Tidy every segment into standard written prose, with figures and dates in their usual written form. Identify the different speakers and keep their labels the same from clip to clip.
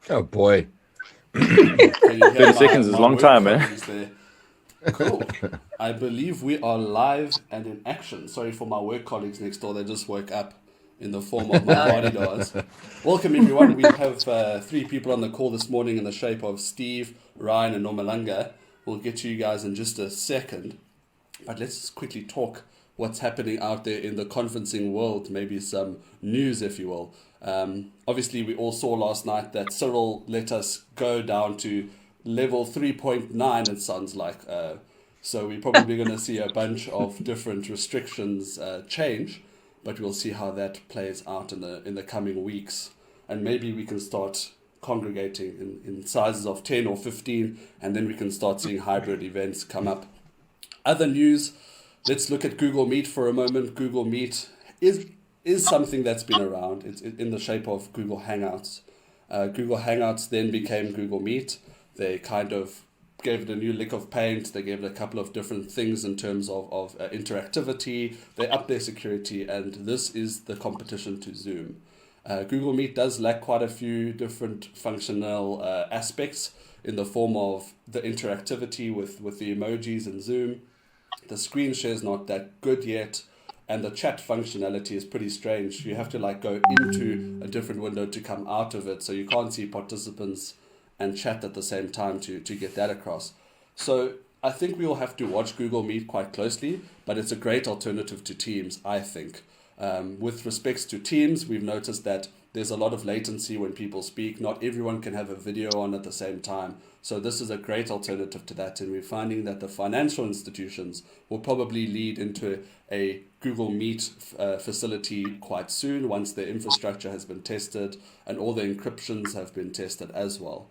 Speaker 1: Oh boy.
Speaker 2: Can you hear
Speaker 3: 30 seconds is a
Speaker 2: my
Speaker 3: long
Speaker 2: work
Speaker 3: time, man.
Speaker 2: colleagues there? Cool. I believe we are live and in action. Sorry for my work colleagues next door. They just woke up in the form of my bodyguards. Welcome, everyone. We have three people on the call this morning in the shape of Steve, Ryan, and Nomalanga. We'll get to you guys in just a second. But let's just quickly talk what's happening out there in the conferencing world, maybe some news, if you will. Obviously, we all saw last night that Cyril let us go down to level 3.9, it sounds like. So we're probably going to see a bunch of different restrictions change, but we'll see how that plays out in the coming weeks. And maybe we can start congregating in sizes of 10 or 15, and then we can start seeing hybrid events come up. Other news, let's look at Google Meet for a moment. Google Meet is something that's been around. It's in the shape of Google Hangouts. Google Hangouts then became Google Meet. They kind of gave it a new lick of paint. They gave it a couple of different things in terms of interactivity. They upped their security, and this is the competition to Zoom. Google Meet does lack quite a few different functional aspects in the form of the interactivity with the emojis in Zoom. The screen share is not that good yet, and the chat functionality is pretty strange. You have to go into a different window to come out of it, so you can't see participants and chat at the same time to get that across. So I think we'll have to watch Google Meet quite closely, but it's a great alternative to Teams, I think. With respects to Teams, we've noticed that there's a lot of latency when people speak. Not everyone can have a video on at the same time. So this is a great alternative to that. And we're finding that the financial institutions will probably lead into a Google Meet facility quite soon once their infrastructure has been tested and all the encryptions have been tested as well.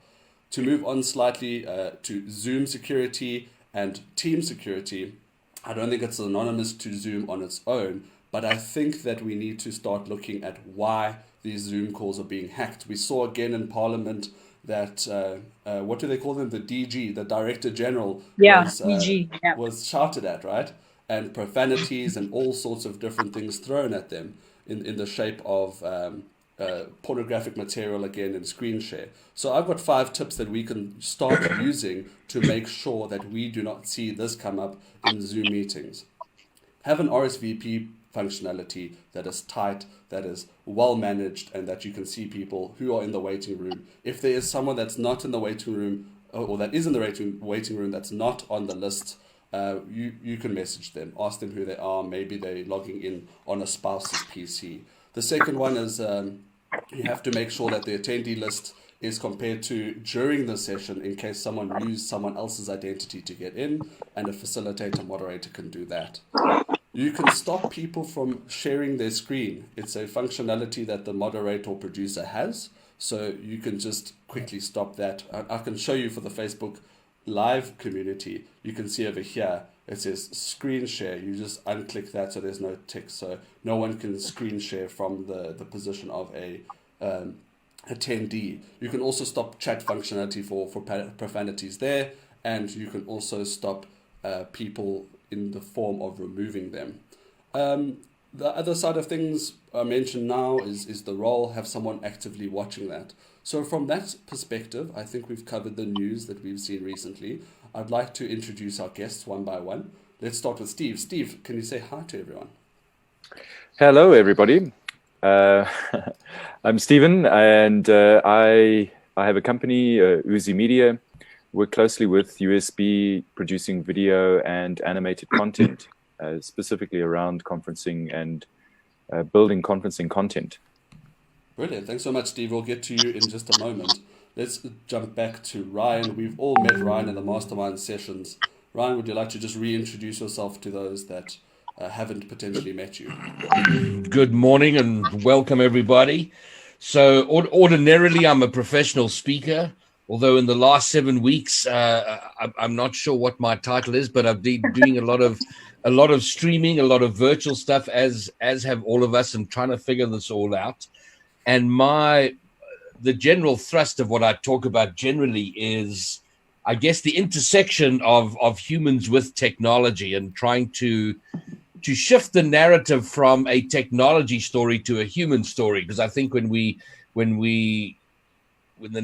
Speaker 2: To move on slightly to Zoom security and team security, I don't think it's anonymous to Zoom on its own, but I think that we need to start looking at why these Zoom calls are being hacked. We saw again in Parliament that, what do they call them? The DG, the Director General,
Speaker 4: Yeah, DG. Yeah.
Speaker 2: was shouted at, right? And profanities and all sorts of different things thrown at them in the shape of pornographic material again and screen share. So I've got 5 tips that we can start using to make sure that we do not see this come up in Zoom meetings. Have an RSVP functionality that is tight, that is well managed, and that you can see people who are in the waiting room. If there is someone that's not in the waiting room, or that is in the waiting room that's not on the list, you can message them, ask them who they are. Maybe they're logging in on a spouse's PC. The second one is you have to make sure that the attendee list is compared to during the session in case someone used someone else's identity to get in, and a facilitator moderator can do that. You can stop people from sharing their screen. It's a functionality that the moderator or producer has, so you can just quickly stop that. I can show you for the Facebook Live community. You can see over here, it says screen share. You just unclick that so there's no tick, so no one can screen share from the position of a attendee. You can also stop chat functionality for profanities there, and you can also stop people in the form of removing them. The other side of things I mentioned now is the role, have someone actively watching that. So from that perspective, I think we've covered the news that we've seen recently. I'd like to introduce our guests one by one. Let's start with Steve. Steve, can you say hi to everyone?
Speaker 3: Hello, everybody. I'm Stephen, and I have a company, Uzi Media. Work closely with USB, producing video and animated content, specifically around conferencing and building conferencing content.
Speaker 2: Brilliant. Thanks so much, Steve. We'll get to you in just a moment. Let's jump back to Ryan. We've all met Ryan in the mastermind sessions. Ryan, would you like to just reintroduce yourself to those that haven't potentially met you?
Speaker 1: Good morning and welcome, everybody. So ordinarily, I'm a professional speaker, although in the last 7 weeks, I'm not sure what my title is, but I've been doing a lot of streaming, a lot of virtual stuff, as have all of us, and trying to figure this all out. And the general thrust of what I talk about generally is, I guess, the intersection of humans with technology, and trying to shift the narrative from a technology story to a human story. Because I think when we when the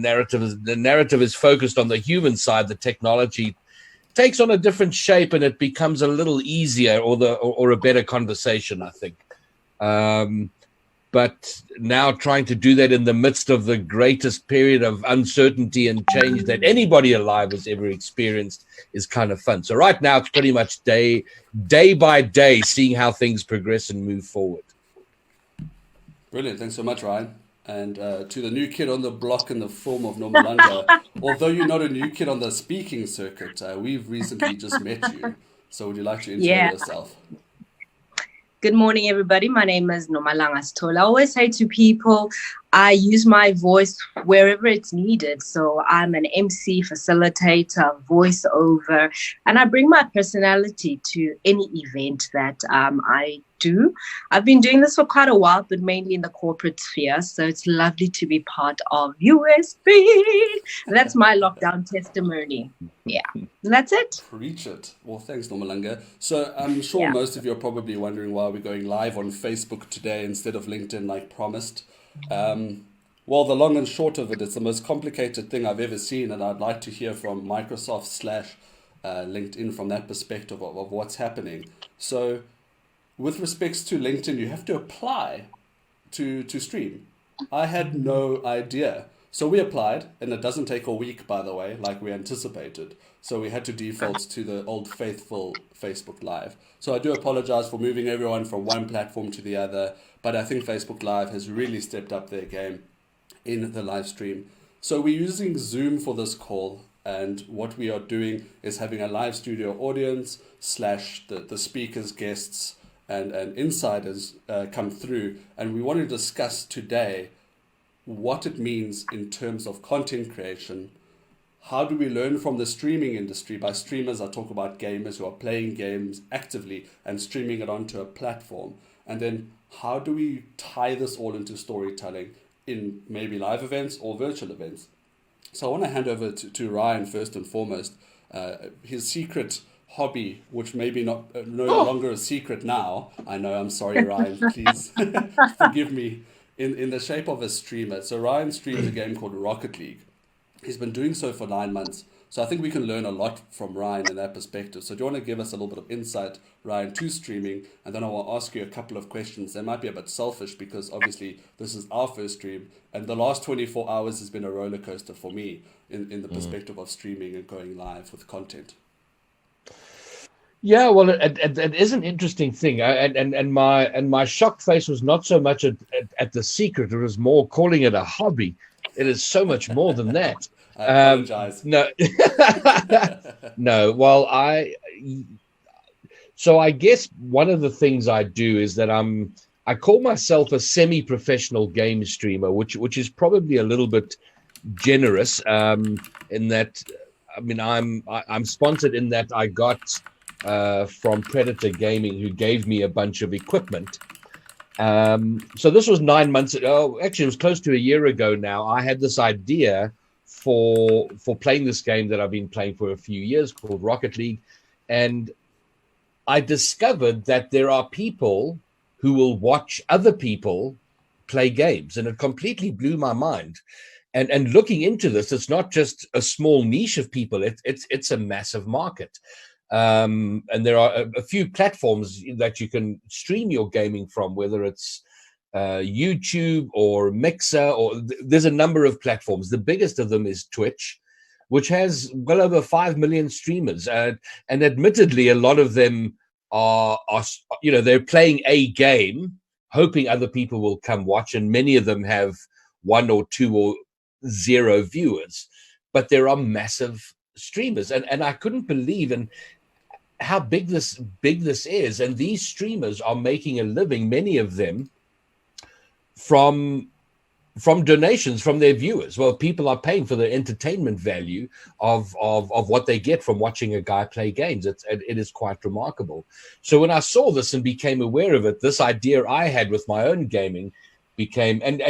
Speaker 1: narrative is focused on the human side, the technology takes on a different shape and it becomes a little easier or a better conversation, I think. But now trying to do that in the midst of the greatest period of uncertainty and change that anybody alive has ever experienced is kind of fun. So right now it's pretty much day by day, seeing how things progress and move forward.
Speaker 2: Brilliant. Thanks so much, Ryan. And to the new kid on the block in the form of Nomalanga, although you're not a new kid on the speaking circuit, we've recently just met you. So would you like to intro yourself?
Speaker 4: Good morning, everybody. My name is Nomalanga Sithole. I always say to people, I use my voice wherever it's needed. So I'm an MC, facilitator, voiceover, and I bring my personality to any event that I do. I've been doing this for quite a while, but mainly in the corporate sphere. So it's lovely to be part of USB. That's my lockdown testimony. Yeah, and that's it.
Speaker 2: Preach it. Well, thanks, Nomalanga. So I'm sure most of you are probably wondering why we're going live on Facebook today instead of LinkedIn like promised. Well, the long and short of it, it's the most complicated thing I've ever seen, and I'd like to hear from Microsoft / LinkedIn from that perspective of what's happening. So with respects to LinkedIn, you have to apply to stream. I had no idea. So we applied, and it doesn't take a week, by the way, like we anticipated. So we had to default to the old faithful Facebook Live. So I do apologize for moving everyone from one platform to the other, but I think Facebook Live has really stepped up their game in the live stream. So we're using Zoom for this call, and what we are doing is having a live studio audience / the speakers, guests, and insiders come through, and we want to discuss today what it means in terms of content creation. How do we learn from the streaming industry? By streamers, I talk about gamers who are playing games actively and streaming it onto a platform. And then how do we tie this all into storytelling in maybe live events or virtual events? So I want to hand over to Ryan first and foremost. His secret hobby, which maybe no longer a secret now. I know, I'm sorry, Ryan, please forgive me. In the shape of a streamer. So Ryan streams a game called Rocket League. He's been doing so for 9 months. So I think we can learn a lot from Ryan in that perspective. So do you want to give us a little bit of insight, Ryan, to streaming? And then I will ask you a couple of questions. They might be a bit selfish because obviously this is our first stream. And the last 24 hours has been a roller coaster for me in the perspective of streaming and going live with content.
Speaker 1: Yeah, well, it is an interesting thing, and my shocked face was not so much at the secret; it was more calling it a hobby. It is so much more than that.
Speaker 2: I apologize.
Speaker 1: No, no. Well, so I guess one of the things I do is that I call myself a semi-professional game streamer, which is probably a little bit generous. In that, I mean, I'm sponsored in that I got. From Predator Gaming, who gave me a bunch of equipment. So this was 9 months ago. Actually, it was close to a year ago now. I had this idea for playing this game that I've been playing for a few years called Rocket League. And I discovered that there are people who will watch other people play games. And it completely blew my mind. And looking into this, it's not just a small niche of people. It's a massive market. And there are a few platforms that you can stream your gaming from, whether it's YouTube or Mixer, or there's a number of platforms. The biggest of them is Twitch, which has well over 5 million streamers. And admittedly, a lot of them are they're playing a game, hoping other people will come watch. And many of them have 1 or 2 or 0 viewers, but there are massive streamers. And I couldn't believe how big this is. And these streamers are making a living, many of them, from donations from their viewers. Well, people are paying for the entertainment value of what they get from watching a guy play games. It is quite remarkable. So when I saw this and became aware of it, this idea I had with my own gaming became, and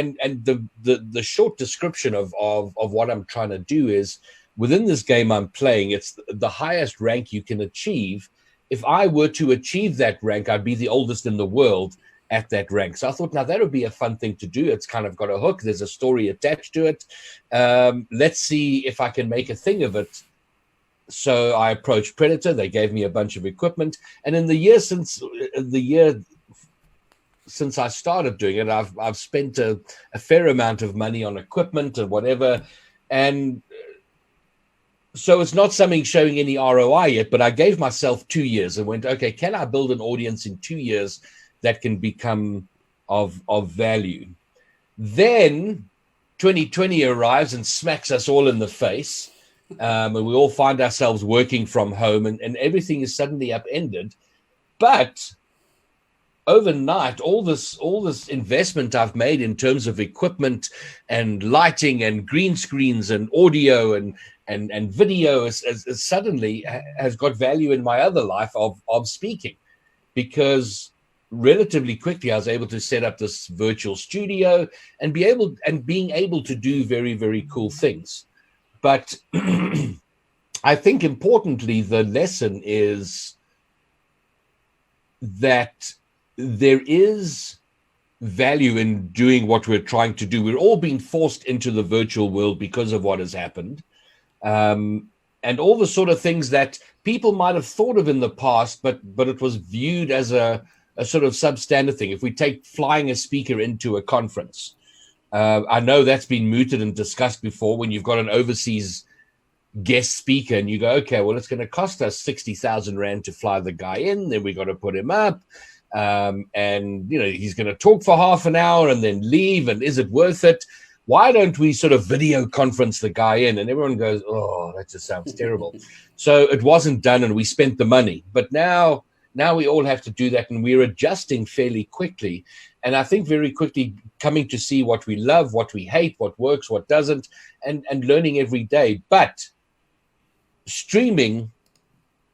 Speaker 1: the short description of what I'm trying to do is, within this game I'm playing, it's the highest rank you can achieve. If I were to achieve that rank, I'd be the oldest in the world, at that rank. So I thought, now that would be a fun thing to do. It's kind of got a hook. There's a story attached to it. Let's see if I can make a thing of it. So I approached Predator. They gave me a bunch of equipment. And in the year since I started doing it, I've spent a fair amount of money on equipment and whatever. And so it's not something showing any ROI yet, but I gave myself 2 years and went, okay, can I build an audience in 2 years that can become of value? Then 2020 arrives and smacks us all in the face. And we all find ourselves working from home, and everything is suddenly upended. But overnight, all this investment I've made in terms of equipment and lighting and green screens and audio and video is suddenly has got value in my other life of speaking, because relatively quickly I was able to set up this virtual studio and being able to do very, very cool things. But I think importantly, the lesson is that there is value in doing what we're trying to do. We're all being forced into the virtual world because of what has happened. And all the sort of things that people might have thought of in the past, but it was viewed as a sort of substandard thing. If we take flying a speaker into a conference, I know that's been mooted and discussed before, when you've got an overseas guest speaker and you go, okay, well, it's going to cost us 60,000 Rand to fly the guy in, then we got to put him up. And, he's going to talk for half an hour and then leave. And is it worth it? Why don't we sort of video conference the guy in? And everyone goes, oh, that just sounds terrible. So it wasn't done and we spent the money. But now we all have to do that, and we're adjusting fairly quickly. And I think very quickly coming to see what we love, what we hate, what works, what doesn't, and learning every day. But streaming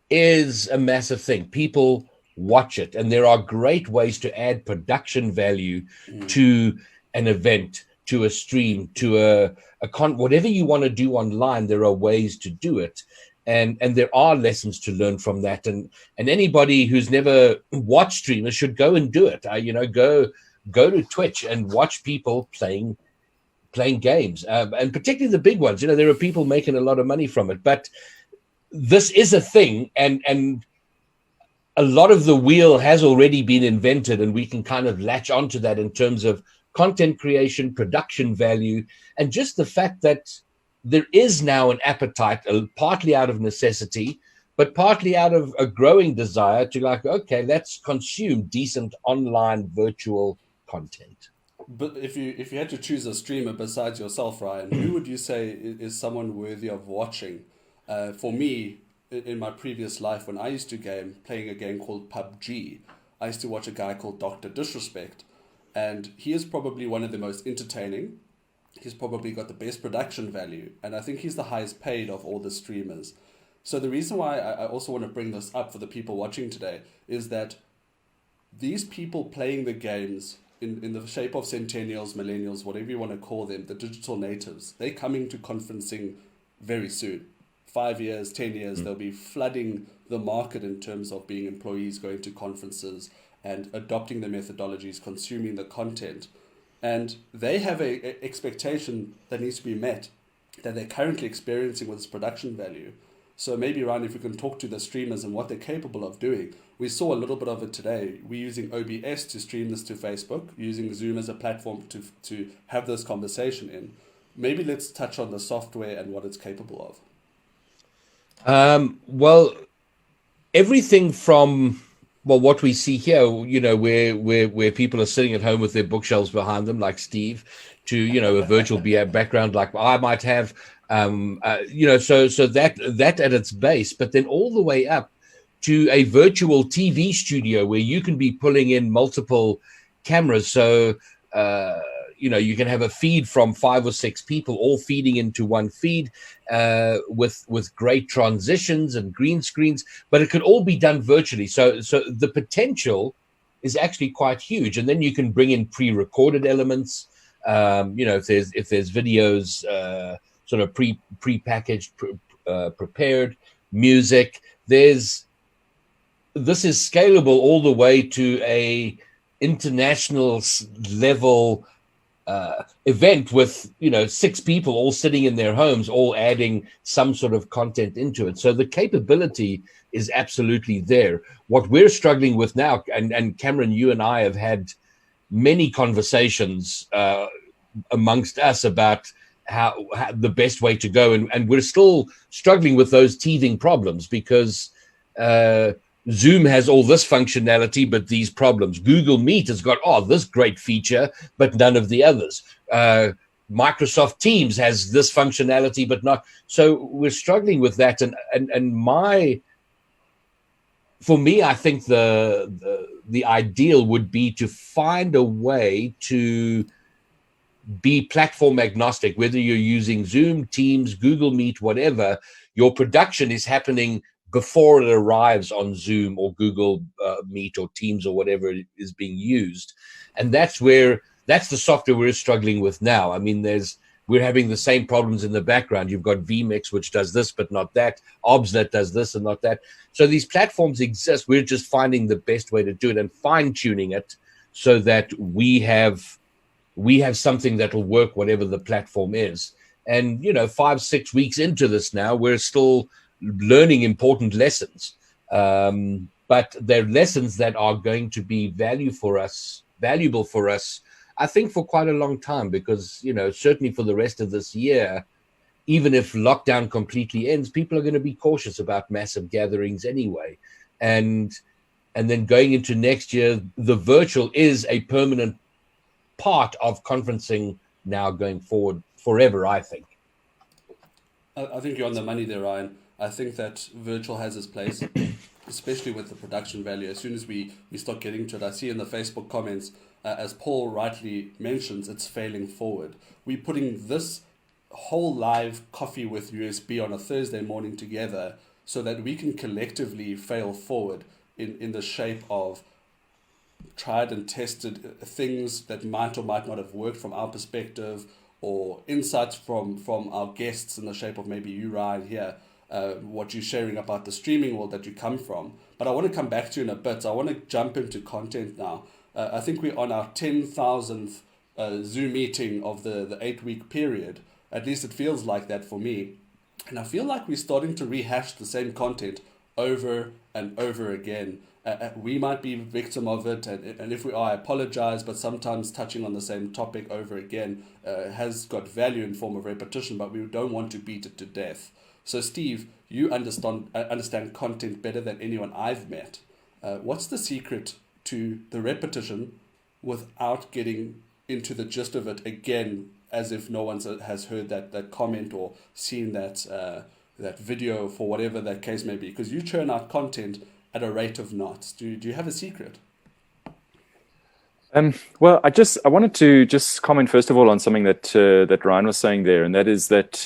Speaker 1: is a massive thing. People watch it, and there are great ways to add production value to an event, to a stream, to whatever you want to do online. There are ways to do it, and there are lessons to learn from that. And anybody who's never watched streamers should go and do it. Go to Twitch and watch people playing games, and particularly the big ones. There are people making a lot of money from it, but this is a thing, and a lot of the wheel has already been invented, and we can kind of latch onto that in terms of content creation, production value, and just the fact that there is now an appetite, partly out of necessity, but partly out of a growing desire to okay, let's consume decent online virtual content.
Speaker 2: But if you had to choose a streamer besides yourself, Ryan, who would you say is someone worthy of watching? For me, in my previous life, when I used to playing a game called PUBG, I used to watch a guy called Dr. Disrespect, and he is probably one of the most entertaining. He's probably got the best production value, and I think he's the highest paid of all the streamers. So the reason why I also want to bring this up for the people watching today is that these people playing the games in the shape of centennials, millennials, whatever you want to call them, the digital natives, they're coming to conferencing very soon. 5 years, 10 years, they'll be flooding the market in terms of being employees, going to conferences and adopting the methodologies, consuming the content. And they have a expectation that needs to be met that they're currently experiencing with this production value. So maybe, Ryan, if we can talk to the streamers and what they're capable of doing. We saw a little bit of it today. We're using OBS to stream this to Facebook, using Zoom as a platform to have this conversation in. Maybe let's touch on the software and what it's capable of.
Speaker 1: Well, everything from what we see here, where people are sitting at home with their bookshelves behind them, like Steve, to a virtual background like I might have, so that at its base, but then all the way up to a virtual TV studio where you can be pulling in multiple cameras. So you can have a feed from 5 or 6 people all feeding into one feed with great transitions and green screens, but it could all be done virtually. So the potential is actually quite huge. And then you can bring in pre-recorded elements. If there's videos sort of pre-packaged, prepared, music, this is scalable all the way to a international level event with 6 people all sitting in their homes, all adding some sort of content into it. So the capability is absolutely there. What we're struggling with now, and Cameron, you and I have had many conversations amongst us about how the best way to go, and we're still struggling with those teething problems because Zoom has all this functionality, but these problems. Google Meet has got, this great feature, but none of the others. Microsoft Teams has this functionality, but not. So we're struggling with that. For me, I think the ideal would be to find a way to be platform agnostic, whether you're using Zoom, Teams, Google Meet, whatever. Your production is happening before it arrives on Zoom or Google Meet or Teams or whatever is being used. And that's the software we're struggling with now. I mean, we're having the same problems in the background. You've got vMix, which does this, but not that. OBSNet does this and not that. So these platforms exist. We're just finding the best way to do it and fine-tuning it so that we have something that will work whatever the platform is. And, 5-6 weeks into this now, we're still learning important lessons, but they're lessons that are going to be valuable for us, I think, for quite a long time, because certainly for the rest of this year, even if lockdown completely ends, people are going to be cautious about massive gatherings anyway, and then going into next year, the virtual is a permanent part of conferencing now going forward forever, I think.
Speaker 2: I think you're on the money there, Ryan. I think that virtual has its place, especially with the production value. As soon as we start getting to it, I see in the Facebook comments, as Paul rightly mentions, it's failing forward. We're putting this whole live coffee with USB on a Thursday morning together so that we can collectively fail forward in the shape of tried and tested things that might or might not have worked from our perspective, or insights from our guests in the shape of maybe you, Ryan, here. What you're sharing about the streaming world that you come from. But I want to come back to you in a bit. So I want to jump into content now. I think we're on our 10,000th Zoom meeting of the 8-week period. At least it feels like that for me. And I feel like we're starting to rehash the same content over and over again. We might be a victim of it, and if we are, I apologize, but sometimes touching on the same topic over again has got value in form of repetition, but we don't want to beat it to death. So Steve, you understand content better than anyone I've met. What's the secret to the repetition without getting into the gist of it again, as if no one has heard that comment or seen that video, for whatever that case may be? Because you churn out content at a rate of knots. Do you have a secret?
Speaker 3: Well, I wanted to just comment first of all on something that Ryan was saying there, and that is that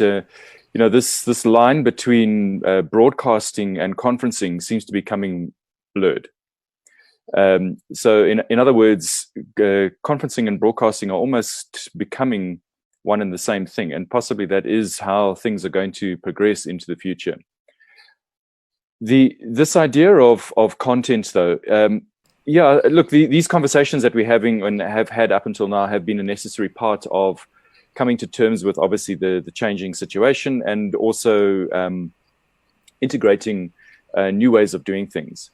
Speaker 3: this line between broadcasting and conferencing seems to be becoming blurred. So in other words, conferencing and broadcasting are almost becoming one and the same thing, and possibly that is how things are going to progress into the future. This idea of content, though, look, these conversations that we're having and have had up until now have been a necessary part of coming to terms with, obviously, the changing situation, and also integrating new ways of doing things.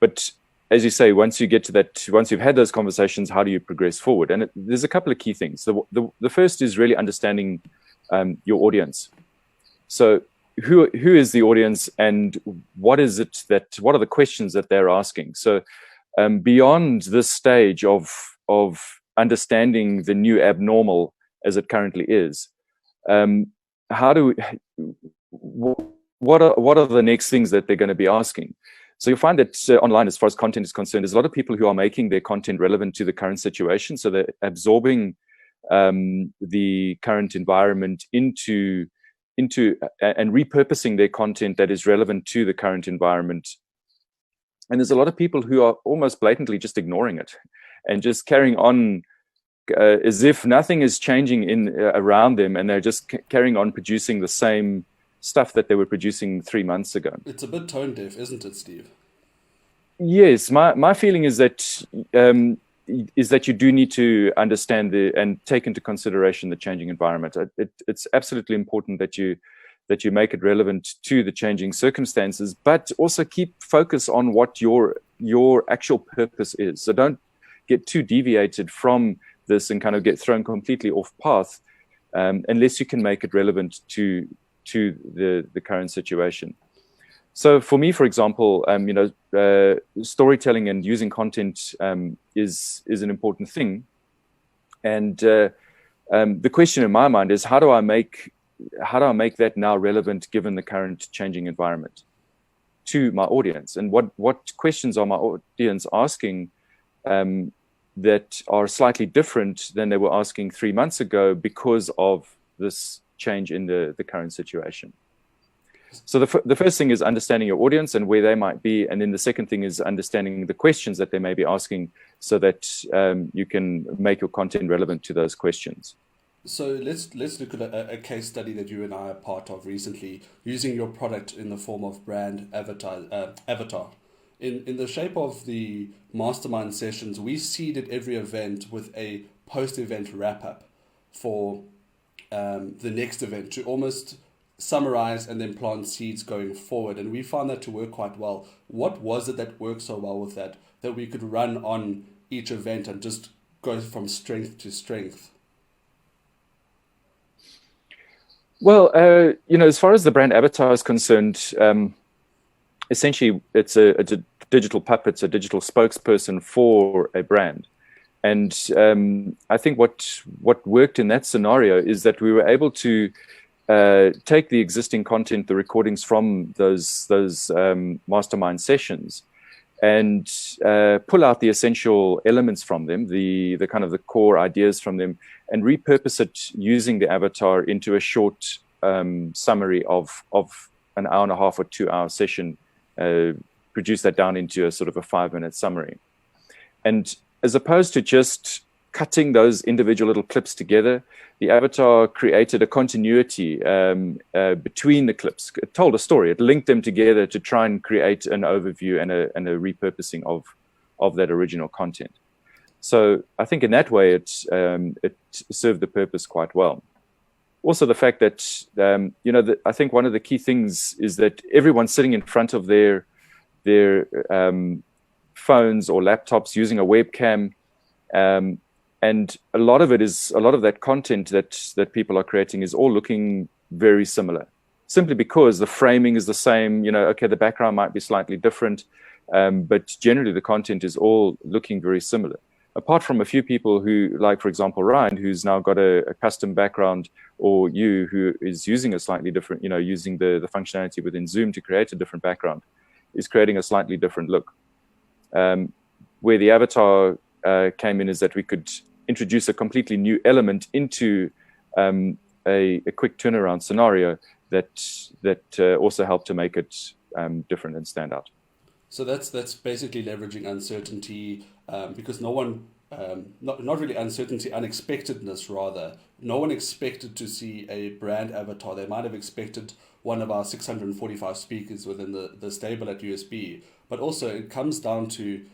Speaker 3: But as you say, once you get to that, once you've had those conversations, how do you progress forward? And there's a couple of key things. The first is really understanding your audience. So who is the audience, and what are the questions that they're asking? So beyond this stage of understanding the new abnormal as it currently is, what are the next things that they're going to be asking? So you'll find that online, as far as content is concerned, there's a lot of people who are making their content relevant to the current situation. So they're absorbing the current environment into and repurposing their content that is relevant to the current environment. And there's a lot of people who are almost blatantly just ignoring it and just carrying on as if nothing is changing around them, and they're just carrying on producing the same stuff that they were producing 3 months ago.
Speaker 2: It's a bit tone deaf, isn't it, Steve?
Speaker 3: Yes, my feeling is that is that you do need to understand and take into consideration the changing environment. It's absolutely important that you make it relevant to the changing circumstances, but also keep focus on what your actual purpose is. So don't get too deviated from this and kind of get thrown completely off path, unless you can make it relevant to the current situation. So for me, for example, storytelling and using content is an important thing. And the question in my mind is, how do I make that now relevant given the current changing environment to my audience? And what questions are my audience asking that are slightly different than they were asking 3 months ago because of this change in the current situation? So the first thing is understanding your audience and where they might be. And then the second thing is understanding the questions that they may be asking so that you can make your content relevant to those questions.
Speaker 2: So let's look at a case study that you and I are part of recently, using your product in the form of brand avatar. In the shape of the mastermind sessions, we seeded every event with a post-event wrap-up for the next event to almost summarize and then plant seeds going forward. And we found that to work quite well. What was it that worked so well with that we could run on each event and just go from strength to strength?
Speaker 3: Well, as far as the brand avatar is concerned, essentially it's a digital puppet, it's a digital spokesperson for a brand. And I think what worked in that scenario is that we were able to take the existing content, the recordings from those mastermind sessions, and pull out the essential elements from them, the kind of the core ideas from them, and repurpose it using the avatar into a short summary of an hour and a half or 2 hour session, produce that down into a sort of a 5-minute summary. And as opposed to just cutting those individual little clips together, the avatar created a continuity between the clips. It told a story. It linked them together to try and create an overview and a repurposing of that original content. So I think in that way, it served the purpose quite well. Also, the fact that I think one of the key things is that everyone's sitting in front of their phones or laptops using a webcam. And a lot of that content that people are creating is all looking very similar, simply because the framing is the same. Okay, the background might be slightly different, but generally the content is all looking very similar. Apart from a few people who, like, for example, Ryan, who's now got a custom background, or you, who is using a slightly different, using the functionality within Zoom to create a different background, is creating a slightly different look. Where the avatar came in is that we could introduce a completely new element into a quick turnaround scenario that also helped to make it different and stand out.
Speaker 2: So that's basically leveraging uncertainty, because no one, not really uncertainty, unexpectedness rather. No one expected to see a brand avatar. They might have expected one of our 645 speakers within the stable at USB, but also it comes down to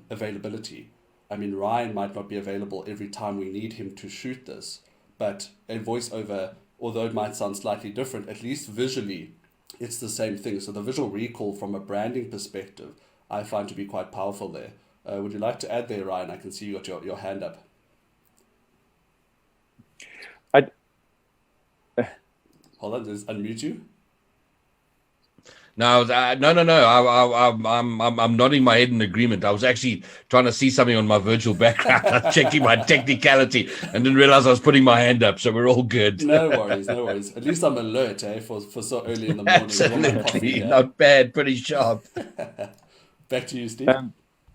Speaker 2: availability. I mean, Ryan might not be available every time we need him to shoot this, but a voiceover, although it might sound slightly different, at least visually, it's the same thing. So the visual recall from a branding perspective, I find to be quite powerful there. Would you like to add there, Ryan? I can see you got your hand up. Hold on, just unmute you.
Speaker 1: No. I'm nodding my head in agreement. I was actually trying to see something on my virtual background, checking my technicality, and didn't realize I was putting my hand up. So we're all good.
Speaker 2: No worries. At least I'm alert, for so early in the morning.
Speaker 1: Absolutely, not bad, pretty sharp.
Speaker 2: Back to you, Steve.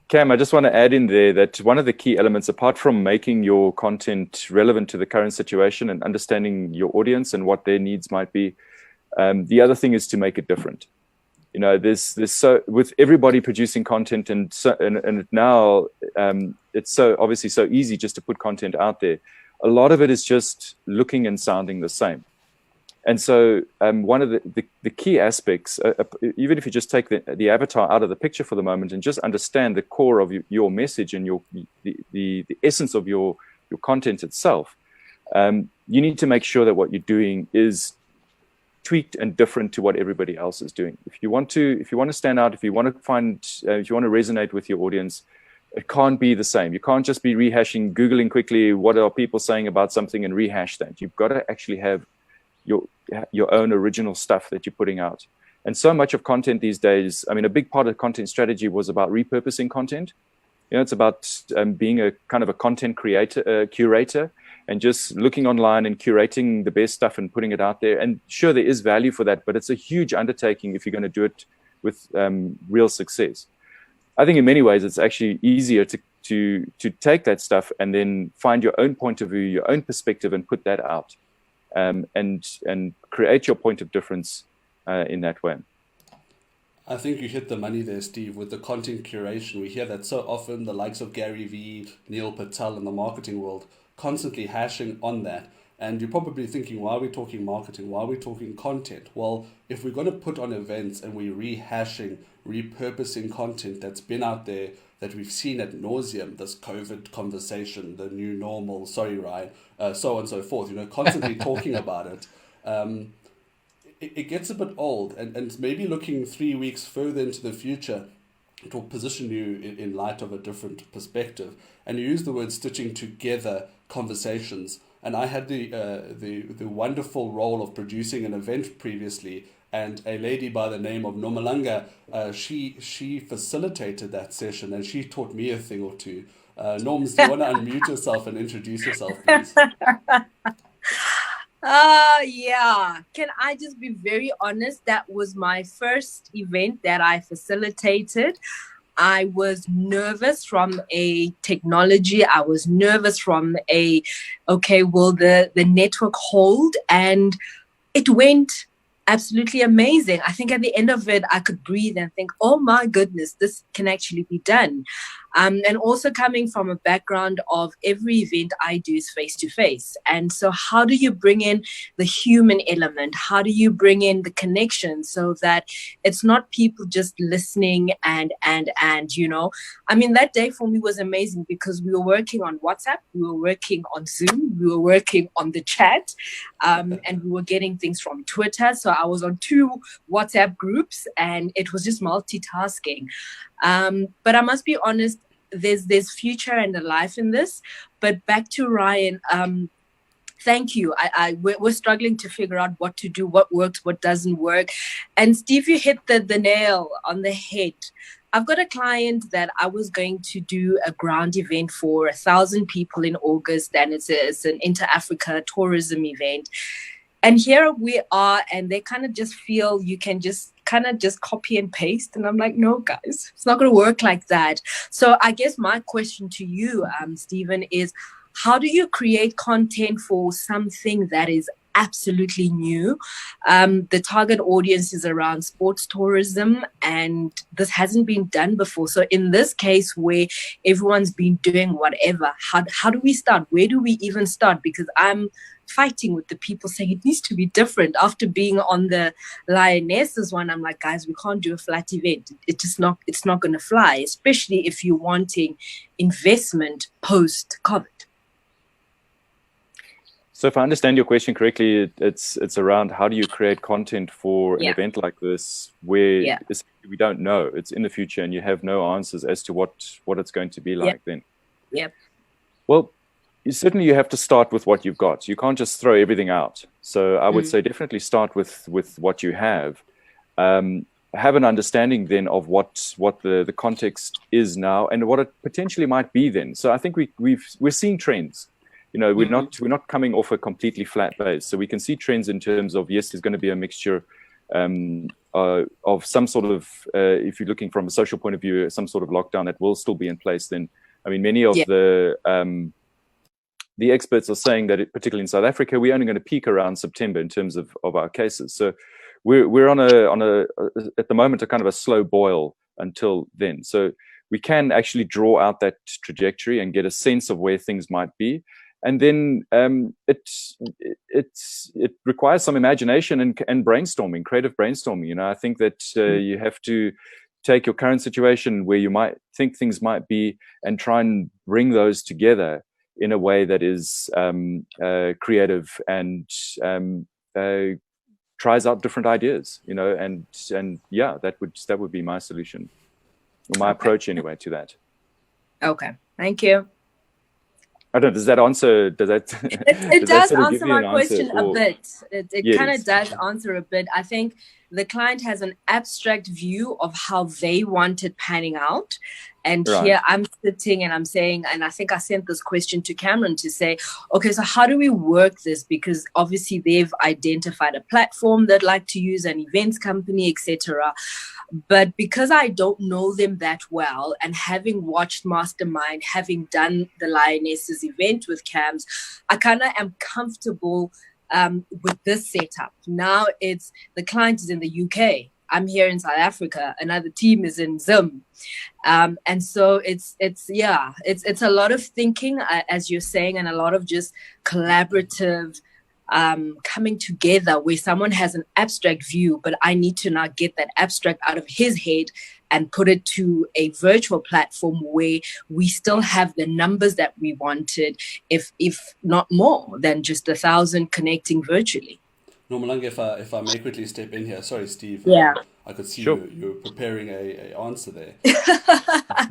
Speaker 3: Cam, I just want to add in there that one of the key elements, apart from making your content relevant to the current situation and understanding your audience and what their needs might be, the other thing is to make it different. There's so, with everybody producing content and now it's so obviously so easy just to put content out there. A lot of it is just looking and sounding the same. And so one of the key aspects, even if you just take the avatar out of the picture for the moment and just understand the core of your message and the essence of your content itself, you need to make sure that what you're doing is tweaked and different to what everybody else is doing. If you want to stand out, if you want to resonate with your audience, it can't be the same. You can't just be rehashing, Googling quickly, what are people saying about something, and rehash that. You've got to actually have your own original stuff that you're putting out. And so much of content these days, I mean, a big part of content strategy was about repurposing content. You know, it's about being a kind of a content curator, and just looking online and curating the best stuff and putting it out there. And sure, there is value for that, but it's a huge undertaking if you're going to do it with real success. I think in many ways, it's actually easier to take that stuff and then find your own point of view, your own perspective, and put that out, and create your point of difference in that way.
Speaker 2: I think you hit the money there, Steve, with the content curation. We hear that so often, the likes of Gary Vee, Neil Patel in the marketing world, constantly hashing on that. And you're probably thinking, why are we talking marketing? Why are we talking content? Well, if we're going to put on events and we're rehashing, repurposing content that's been out there, that we've seen ad nauseum, this COVID conversation, the new normal, sorry, Ryan, so on and so forth, constantly talking about it, it gets a bit old. And maybe looking 3 weeks further into the future, it will position you in light of a different perspective. And you use the word stitching together conversations. And I had the wonderful role of producing an event previously, and a lady by the name of Nomalanga, she facilitated that session, and she taught me a thing or two. Norms, do you want to unmute yourself and introduce yourself, please?
Speaker 4: Yeah. Can I just be very honest? That was my first event that I facilitated. I was nervous from a technology. I was nervous from will the network hold? And it went absolutely amazing. I think at the end of it, I could breathe and think, oh my goodness, this can actually be done. And also coming from a background of every event I do is face-to-face. And so how do you bring in the human element? How do you bring in the connection so that it's not people just listening and I mean, that day for me was amazing because we were working on WhatsApp, we were working on Zoom, we were working on the chat, and we were getting things from Twitter. So I was on 2 WhatsApp groups and it was just multitasking. But I must be honest, there's future and a life in this. But back to Ryan, thank you. We're struggling to figure out what to do, what works, what doesn't work. And Steve, you hit the nail on the head. I've got a client that I was going to do a ground event for 1,000 people in August, and it's an Inter-Africa tourism event. And here we are, and they kind of just feel you can just kind of just copy and paste. And I'm like, no, guys, it's not going to work like that. So I guess my question to you, Stephen, is how do you create content for something that is absolutely new? The target audience is around sports tourism, and this hasn't been done before. So in this case where everyone's been doing whatever, how do we start? Where do we even start? Because I'm fighting with the people saying it needs to be different. After being on the Lionesses one, I'm like, guys, we can't do a flat event. It's not going to fly, especially if you're wanting investment post-COVID.
Speaker 3: So if I understand your question correctly, it's around how do you create content for an event like this where we don't know, it's in the future and you have no answers as to what it's going to be like then.
Speaker 4: Yep.
Speaker 3: Well, certainly you have to start with what you've got. You can't just throw everything out. So I would say definitely start with what you have. Have an understanding then of what the context is now and what it potentially might be then. So I think we're seeing trends. We're not coming off a completely flat base. So we can see trends in terms of, yes, there's going to be a mixture of some sort of, if you're looking from a social point of view, some sort of lockdown that will still be in place. Then, I mean, many of the experts are saying that, particularly in South Africa, we're only going to peak around September in terms of our cases. So we're on a at the moment a kind of a slow boil until then. So we can actually draw out that trajectory and get a sense of where things might be. and then it requires some imagination and brainstorming, creative brainstorming. You know, I think that you have to take your current situation where you might think things might be and try and bring those together in a way that is creative and tries out different ideas, you know, and yeah, that would be my solution, or my approach anyway to that.
Speaker 4: Okay, thank you.
Speaker 3: I don't know, does that answer,
Speaker 4: it does answer my question a bit. It
Speaker 3: Yes.
Speaker 4: kind of does answer a bit. I think the client has an abstract view of how they want it panning out. And
Speaker 3: Right.
Speaker 4: here I'm sitting and I'm saying, and I think I sent this question to Cameron to say, okay, so how do we work this? Because obviously they've identified a platform they'd like to use, an events company, etc. But because I don't know them that well, and having watched Mastermind, having done the Lionesses event with Cams, I kind of am comfortable with this setup. Now it's the client is in the UK. I'm here in South Africa. Another team is in Zim. And so it's a lot of thinking, as you're saying, and a lot of just collaborative coming together where someone has an abstract view, but I need to now get that abstract out of his head and put it to a virtual platform where we still have the numbers that we wanted, if not more than just 1,000 connecting virtually.
Speaker 2: Nomalanga, if I may quickly step in here. Sorry, Steve.
Speaker 4: Yeah.
Speaker 2: I could see
Speaker 3: Sure.
Speaker 2: you were preparing a answer there.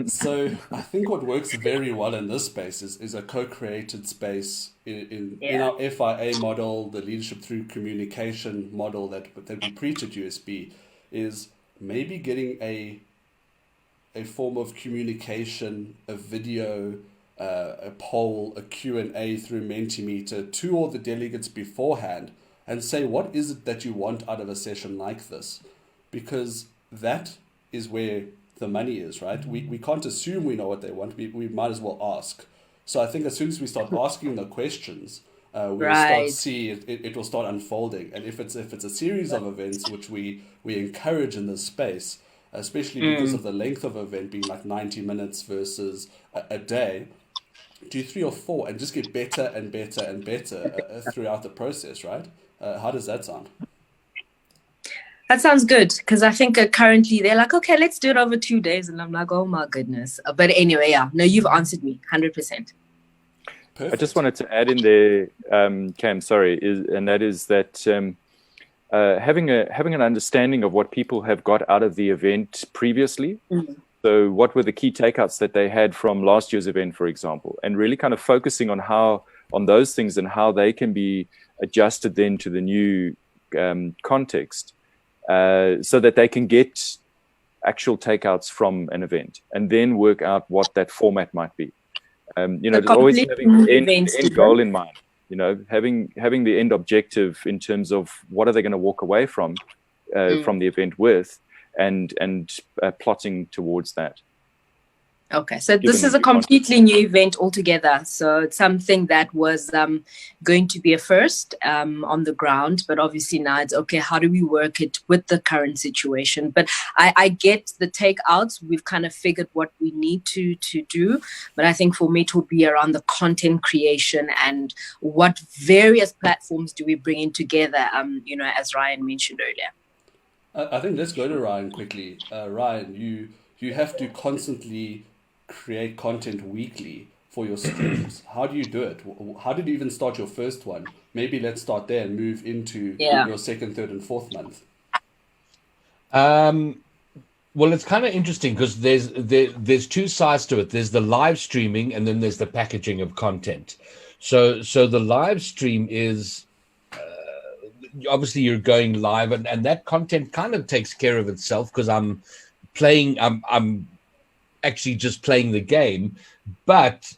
Speaker 2: So I think what works very well in this space is a co-created space in our FIA model, the leadership through communication model that we preach at USB, is maybe getting a form of communication, a video, a poll, a Q&A through Mentimeter to all the delegates beforehand, and say, what is it that you want out of a session like this? Because that is where the money is, right? We can't assume we know what they want. We might as well ask. So I think as soon as we start asking the questions, we'll start see it will start unfolding. And if it's a series of events which we encourage in this space, especially because of the length of event being like 90 minutes versus a day, do 3 or 4 and just get better and better and better throughout the process, right? How does that sound?
Speaker 4: That sounds good, because I think currently they're like, okay, let's do it over 2 days. And I'm like, oh my goodness. But anyway, yeah, no, you've answered me 100%.
Speaker 2: Perfect.
Speaker 3: I just wanted to add in there, Cam, sorry, having an understanding of what people have got out of the event previously. Mm-hmm. So what were the key takeouts that they had from last year's event, for example, and really kind of focusing on those things and how they can be adjusted then to the new context, so that they can get actual takeouts from an event and then work out what that format might be. There's always having the end goal in mind, having the end objective in terms of what are they going to walk away from the event with, and plotting towards that.
Speaker 4: Okay, so this is a completely new event altogether. So it's something that was going to be a first on the ground, but obviously now it's okay, how do we work it with the current situation? But I get the takeouts. We've kind of figured what we need to do. But I think for me it would be around the content creation and what various platforms do we bring in together, as Ryan mentioned earlier.
Speaker 2: I think let's go to Ryan quickly. Ryan, you have to constantly create content weekly for your streams. How do you do it? How did you even start your first one? Maybe let's start there and move into your second, third, and fourth month.
Speaker 1: Well, it's kind of interesting because there's 2 sides to it. There's the live streaming, and then there's the packaging of content. So the live stream is obviously you're going live, and that content kind of takes care of itself because I'm actually just playing the game, but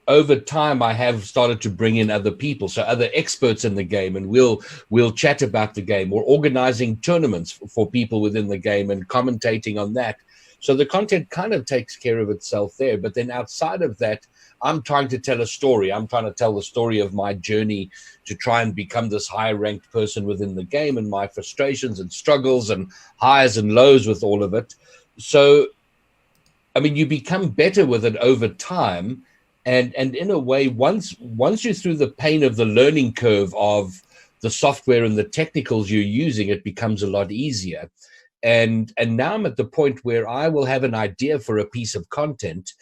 Speaker 1: over time I have started to bring in other people, so other experts in the game, and we'll chat about the game, or organizing tournaments for people within the game and commentating on that. So the content kind of takes care of itself there. But then outside of that, I'm trying to tell a story. I'm trying to tell the story of my journey to try and become this high-ranked person within the game, and my frustrations and struggles and highs and lows with all of it. So, I mean, you become better with it over time, And in a way, once you're through the pain of the learning curve of the software and the technicals you're using, it becomes a lot easier. And now I'm at the point where I will have an idea for a piece of content,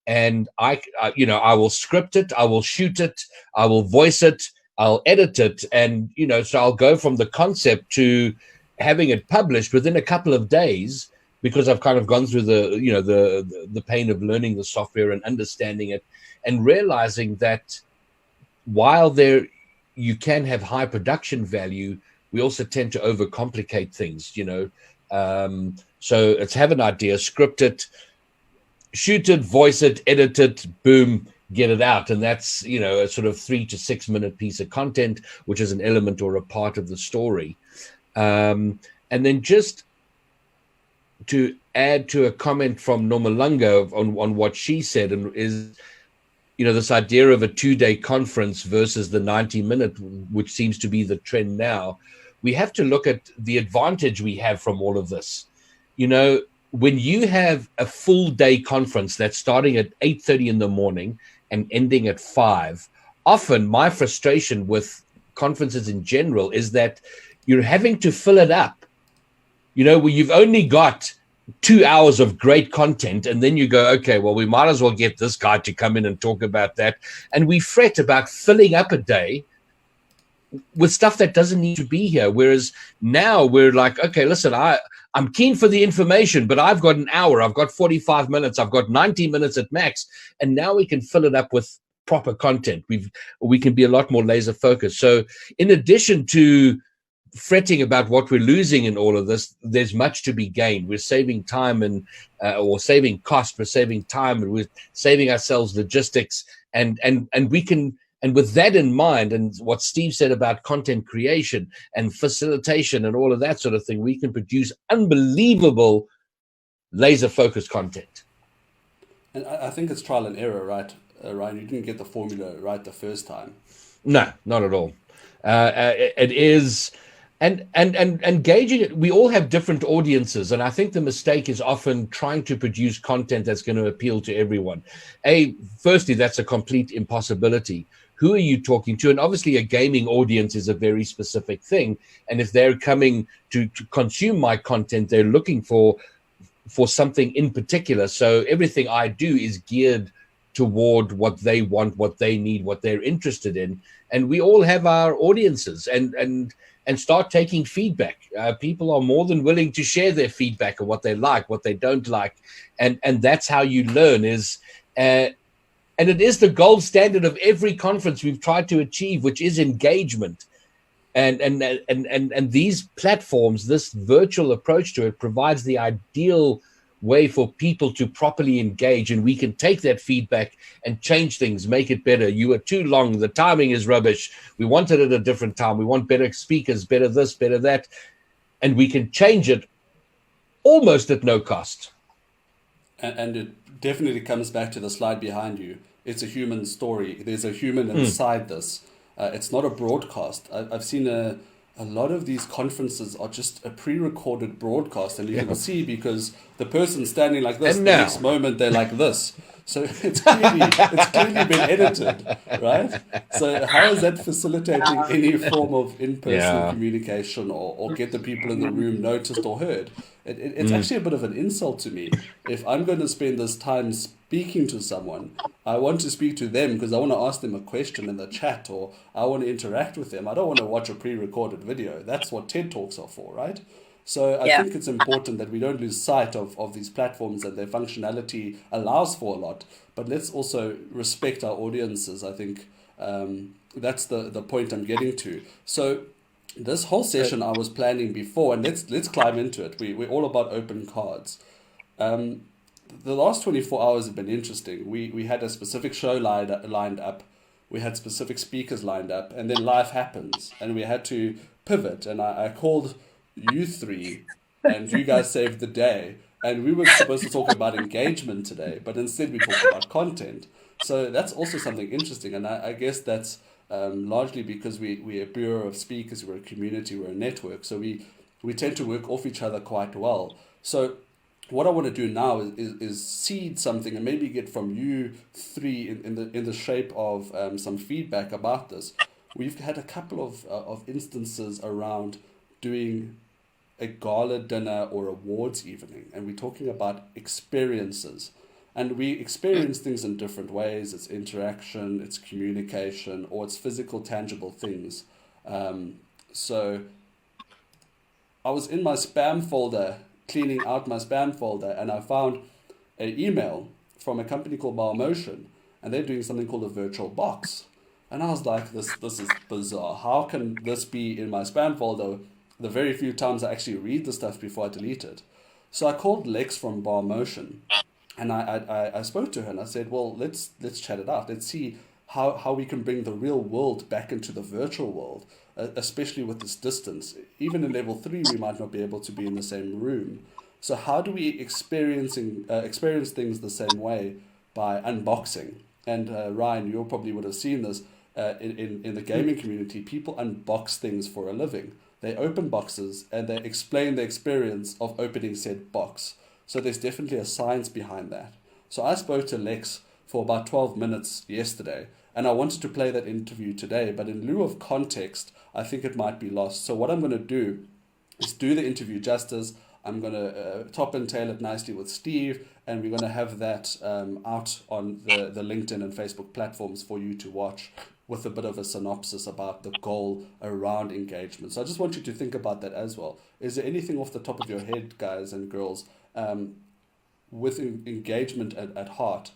Speaker 1: and I will script it, I will shoot it, I will voice it, I'll edit it, and so I'll go from the concept to having it published within a couple of days, because I've kind of gone through the pain of learning the software and understanding it, and realizing that while you can have high production value, we also tend to overcomplicate things. So it's have an idea, script it, shoot it, voice it, edit it, boom, get it out. And that's, a sort of 3 to 6 minute piece of content, which is an element or a part of the story. And then just to add to a comment from Nomalanga on what she said, and is, this idea of a 2-day conference versus the 90-minute, which seems to be the trend now. We have to look at the advantage we have from all of this. When you have a full day conference that's starting at 8:30 in the morning and ending at 5, often my frustration with conferences in general is that you're having to fill it up, where you've only got 2 hours of great content, and then you go, okay, well, we might as well get this guy to come in and talk about that. And we fret about filling up a day with stuff that doesn't need to be here. Whereas now we're like, okay, listen, I'm keen for the information, but I've got an hour, I've got 45 minutes, I've got 90 minutes at max. And now we can fill it up with proper content. We can be a lot more laser focused. So in addition to fretting about what we're losing in all of this, there's much to be gained. We're saving time or saving cost. We're saving time, and we're saving ourselves logistics, and we can. And with that in mind, and what Steve said about content creation and facilitation and all of that sort of thing, we can produce unbelievable laser focused content.
Speaker 2: And I think it's trial and error, right? Ryan, you didn't get the formula right the first time.
Speaker 1: No, not at all. It is. And engaging it, we all have different audiences. And I think the mistake is often trying to produce content that's going to appeal to everyone. Firstly, that's a complete impossibility. Who are you talking to? And obviously a gaming audience is a very specific thing. And if they're coming to consume my content, they're looking for something in particular. So everything I do is geared toward what they want, what they need, what they're interested in. And we all have our audiences, and start taking feedback. People are more than willing to share their feedback of what they like, what they don't like. And that's how you learn and it is the gold standard of every conference we've tried to achieve, which is engagement. And these platforms, this virtual approach to it, provides the ideal way for people to properly engage, and we can take that feedback and change things, make it better. You were too long, the timing is rubbish, we want it at a different time, we want better speakers, better this, better that, and we can change it almost at no cost.
Speaker 2: And it definitely comes back to the slide behind you. It's a human story. There's a human inside this. It's not a broadcast. I've seen a lot of these conferences are just a pre-recorded broadcast, and you can see because the person's standing like this, the next moment they're like this. So it's clearly been edited, right? So how is that facilitating any form of in-person communication or get the people in the room noticed or heard? It's actually a bit of an insult to me. If I'm going to spend this time speaking to someone, I want to speak to them because I want to ask them a question in the chat, or I want to interact with them. I don't want to watch a pre-recorded video. That's what TED Talks are for, right? So I think it's important that we don't lose sight of these platforms, and their functionality allows for a lot. But let's also respect our audiences. I think that's the point I'm getting to. So this whole session I was planning before, and let's climb into it. We're all about open cards. The last 24 hours have been interesting. We had a specific show lined up. We had specific speakers lined up, and then life happens, and we had to pivot. And I called you three, and you guys saved the day. And we were supposed to talk about engagement today, but instead we talked about content. So that's also something interesting, and I guess that's largely because we're a bureau of speakers, we're a community, we're a network, so we tend to work off each other quite well. So what I want to do now is seed something and maybe get from you three in the shape of some feedback about this. We've had a couple of instances around doing a gala dinner or awards evening, and we're talking about experiences. And we experience things in different ways. It's interaction, it's communication, or it's physical, tangible things. So I was in my spam folder, cleaning out my spam folder, and I found an email from a company called Biomotion, and they're doing something called a virtual box. And I was like, this is bizarre. How can this be in my spam folder the very few times I actually read the stuff before I delete it? So I called Lex from Biomotion, and I spoke to her and I said, well, let's chat it out. Let's see how we can bring the real world back into the virtual world, especially with this distance. Even in level 3, we might not be able to be in the same room. So how do we experience things the same way by unboxing? And Ryan, you probably would have seen this in the gaming community. People unbox things for a living. They open boxes and they explain the experience of opening said box. So there's definitely a science behind that. So I spoke to Lex for about 12 minutes yesterday, and I wanted to play that interview today, but in lieu of context, I think it might be lost. So what I'm going to do is do the interview justice. I'm going to top and tail it nicely with Steve, and we're going to have that out on the LinkedIn and Facebook platforms for you to watch, with a bit of a synopsis about the goal around engagement. So I just want you to think about that as well. Is there anything off the top of your head, guys and girls, with engagement at heart?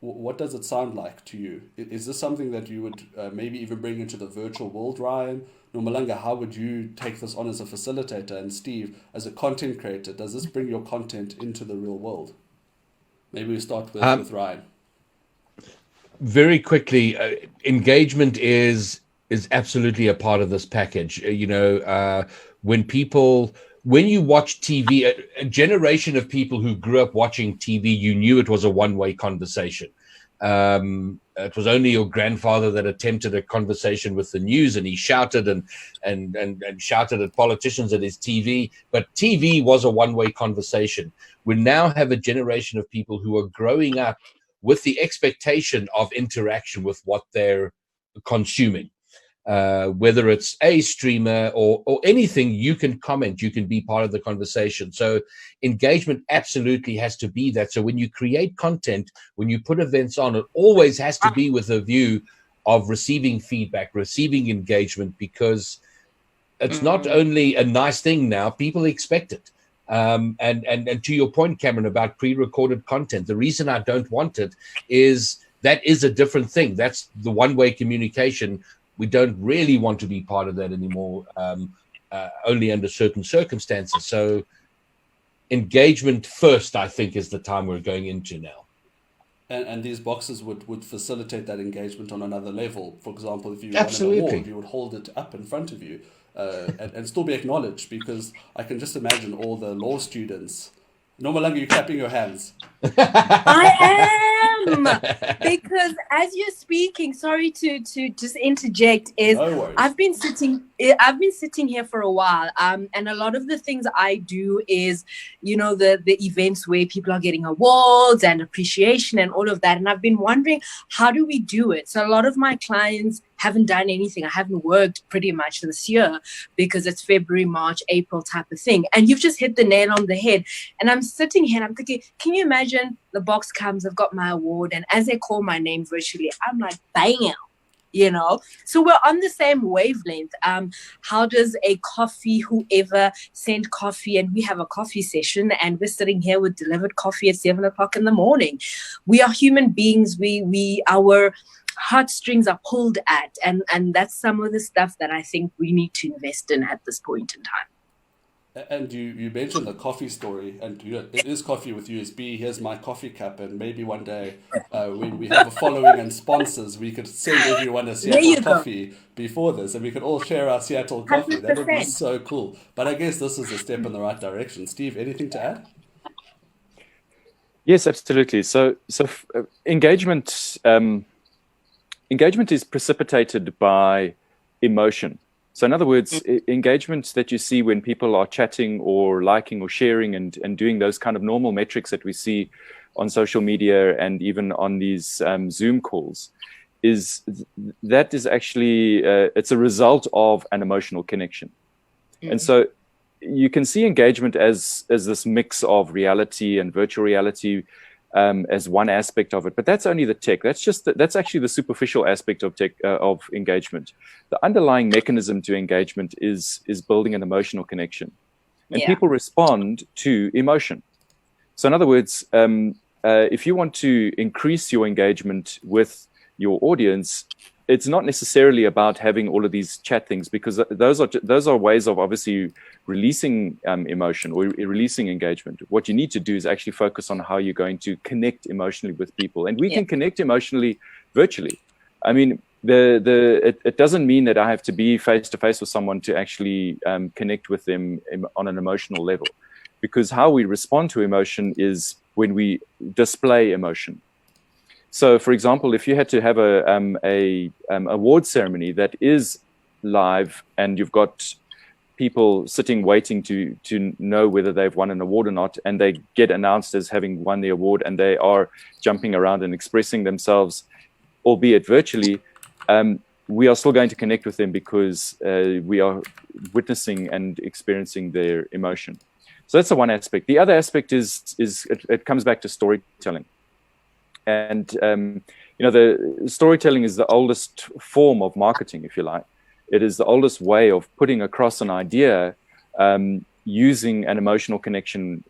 Speaker 2: What does it sound like to you? Is this something that you would maybe even bring into the virtual world, Ryan? Nomalanga, how would you take this on as a facilitator? And Steve, as a content creator, does this bring your content into the real world? Maybe we start with Ryan.
Speaker 1: Very quickly, engagement is absolutely a part of this package. When you watch TV, a generation of people who grew up watching TV, you knew it was a one-way conversation. It was only your grandfather that attempted a conversation with the news, and he shouted and shouted at politicians at his TV. But TV was a one-way conversation. We now have a generation of people who are growing up with the expectation of interaction with what they're consuming. Whether it's a streamer or anything, you can comment, you can be part of the conversation. So engagement absolutely has to be that. So when you create content, when you put events on, it always has to be with a view of receiving feedback, receiving engagement, because it's not only a nice thing now, people expect it. And to your point, Cameron, about pre-recorded content, the reason I don't want it is that is a different thing. That's the one-way communication. We don't really want to be part of that anymore, only under certain circumstances. So engagement first, I think, is the time we're going into now.
Speaker 2: And these boxes would facilitate that engagement on another level. For example, if you won an award, you would hold it up in front of you and still be acknowledged, because I can just imagine all the law students. Nomalanga, you're clapping your hands.
Speaker 4: I am, because as you're speaking, sorry to just interject,
Speaker 2: No
Speaker 4: I've been sitting here for a while, and a lot of the things I do is, the events where people are getting awards and appreciation and all of that, and I've been wondering, how do we do it? So a lot of my clients haven't done anything. I haven't worked pretty much this year because it's February, March, April type of thing. And you've just hit the nail on the head. And I'm sitting here and I'm thinking, can you imagine the box comes, I've got my award, and as they call my name virtually, I'm like, bam, So we're on the same wavelength. How does a coffee, whoever sent coffee, and we have a coffee session and we're sitting here with delivered coffee at 7:00 in the morning. We are human beings. Our heartstrings are pulled at, and that's some of the stuff that I think we need to invest in at this point in time.
Speaker 2: And you mentioned the coffee story, and it is coffee with USB. Here's my coffee cup, and maybe one day when we have a following and sponsors, we could send everyone a Seattle coffee before this, and we could all share our Seattle coffee. 100%. That would be so cool. But I guess this is a step in the right direction. Steve, anything to add?
Speaker 3: Yes, absolutely. So engagement is precipitated by emotion. So in other words, engagement that you see when people are chatting or liking or sharing and doing those kind of normal metrics that we see on social media and even on these Zoom calls, is actually, it's a result of an emotional connection. And so you can see engagement as this mix of reality and virtual reality as one aspect of it, but that's only the tech. That's actually the superficial aspect of tech, of engagement. The underlying mechanism to engagement is building an emotional connection, and people respond to emotion. So in other words, if you want to increase your engagement with your audience, it's not necessarily about having all of these chat things, because those are ways of obviously releasing emotion or releasing engagement. What you need to do is actually focus on how you're going to connect emotionally with people, and we can connect emotionally virtually. I mean, it doesn't mean that I have to be face to face with someone to actually connect with them on an emotional level, because how we respond to emotion is when we display emotion. So, for example, if you had to have a award ceremony that is live, and you've got people sitting waiting to know whether they've won an award or not, and they get announced as having won the award, and they are jumping around and expressing themselves, albeit virtually, we are still going to connect with them because we are witnessing and experiencing their emotion. So that's the one aspect. The other aspect is it comes back to storytelling. And, the storytelling is the oldest form of marketing, if you like. It is the oldest way of putting across an idea using an emotional connection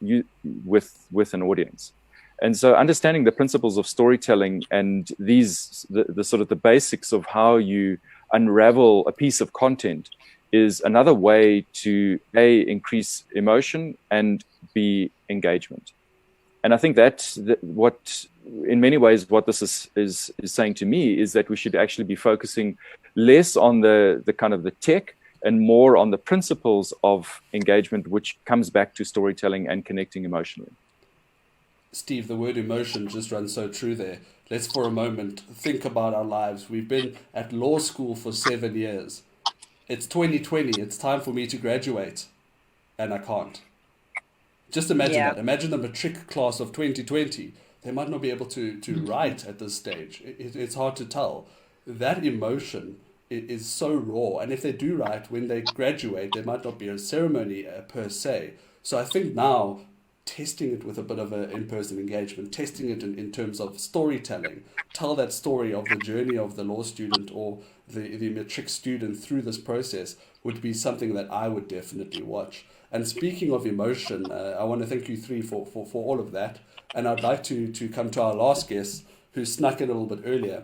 Speaker 3: with an audience. And so understanding the principles of storytelling and the sort of the basics of how you unravel a piece of content is another way to increase emotion and B, engagement. And I think that's what, in many ways, what this is saying to me is that we should actually be focusing less on the kind of the tech and more on the principles of engagement, which comes back to storytelling and connecting emotionally.
Speaker 2: Steve, the word emotion just runs so true there. Let's for a moment think about our lives. We've been at law school for 7 years. It's 2020. It's time for me to graduate, and I can't. Just imagine that. Imagine the matric class of 2020. They might not be able to write at this stage. It's hard to tell. That emotion is so raw. And if they do write, when they graduate, there might not be a ceremony per se. So I think now, testing it with a bit of an in-person engagement, testing it in terms of storytelling, tell that story of the journey of the law student or the matric student through this process would be something that I would definitely watch. And speaking of emotion, I want to thank you three for all of that. And I'd like to come to our last guest, who snuck in a little bit earlier.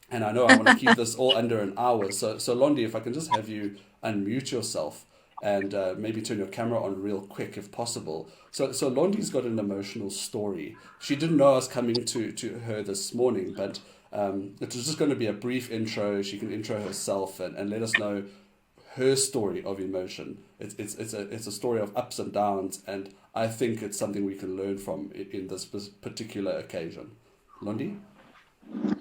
Speaker 2: And I know I want to keep this all under an hour. So Londi, if I can just have you unmute yourself and maybe turn your camera on real quick if possible. So Londi's got an emotional story. She didn't know I was coming to her this morning, but it was just going to be a brief intro. She can intro herself and let us know her story of emotion. It's a story of ups and downs, and I think it's something we can learn from in this particular occasion. Londi?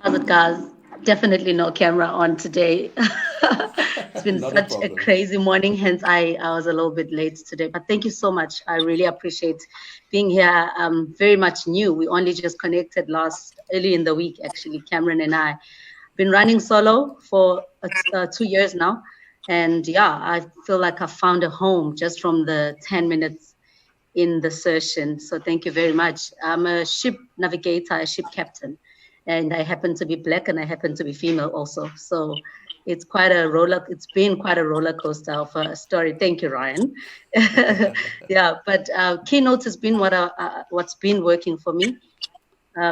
Speaker 5: How's it, guys? Definitely no camera on today. It's been such a crazy morning, hence I was a little bit late today. But thank you so much. I really appreciate being here. Very much new. We only just connected early in the week, actually, Cameron and I. Been running solo for 2 years now. And yeah, I feel like I found a home just from the 10 minutes in the session. So thank you very much. I'm a ship navigator, a ship captain, and I happen to be Black and I happen to be female also. So it's been quite a roller coaster of a story. Thank you, Ryan. Yeah, but Keynote has been what's been working for me. But